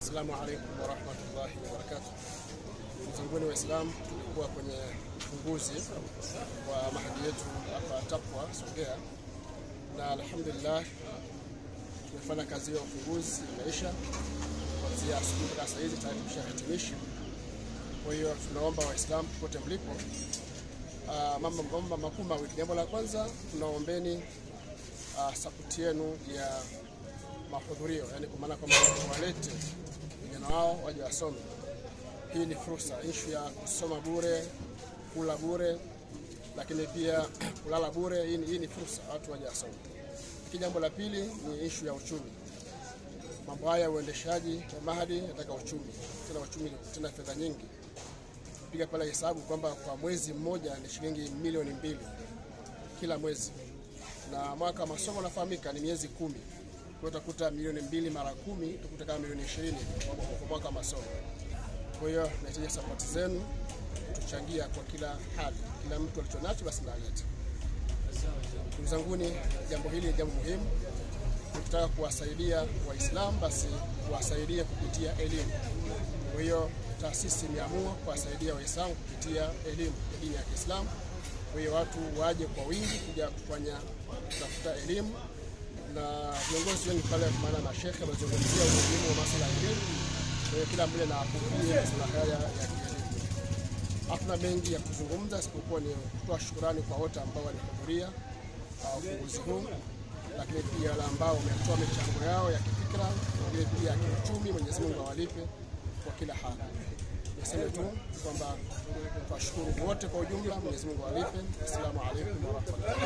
Assalamu alaikum wa rahmatullahi wa barakatuh. Mzunguni wa Islam, tulikuwa kwenye ufunguzi wa mahadi yetu hapa Tapwa Songea, na alhamdulillah tumefanya kazi ya ufunguzi imeisha kuanzia asubuhi mpaka saa hizi tayari tumeshahitimisha. Kwa hiyo tunaomba Waislamu popote mlipo mambo makuu mawili. Jambo la kwanza, tunaombeni sapoti yenu ya mahudhurio, yani kwa maana kwamba walete vijana wao waje wasome. Hii ni fursa, issue ya kusoma bure, kula bure, lakini pia kulala bure. Hii ni fursa watu waje wasome. Jambo la pili ni issue ya uchumi. Mambo haya uendeshaji wa mahadi nataka uchumi, tena fedha nyingi. Piga pale hesabu kwamba kwa mwezi mmoja ni shilingi milioni 2 kila mwezi, na mwaka masomo nafahamika ni miezi 10. Kwa utakuta milioni 2 mara 10 utakuta kama milioni 20 kwa mwaka masomo. Kwa hiyo nahitaji support zenu, tuchangia kwa kila hali, kila mtu alichonacho basi nalete. Ndugu zanguni, jambo hili ni jambo muhimu. Tunataka kuwasaidia Waislamu, basi kuwasaidia kupitia elimu. Kwa hiyo taasisi imeamua kuwasaidia Waislamu kupitia elimu ya dini ya Kiislamu. Kwa hiyo watu waje kwa wingi kuja kutafuta elimu, na viongozi wengi pale kwa maana na shekhe wazungumzia umuhimu wa masuala ya elimu. Kwa hiyo kila mmoja na kuhudhuria masuala haya ya kielimu. Hatuna mengi ya kuzungumza isipokuwa ni kutoa shukrani kwa wote ambao walihudhuria ufunguzi huu, lakini pia wale ambao wametoa michango yao ya kifikra, lakini pia kiuchumi. Mwenyezi Mungu awalipe kwa kila hali. Niseme tu kwamba tunashukuru wote kwa ujumla. Mwenyezi Mungu awalipe. Assalamu alaykum wa rahmatullahi.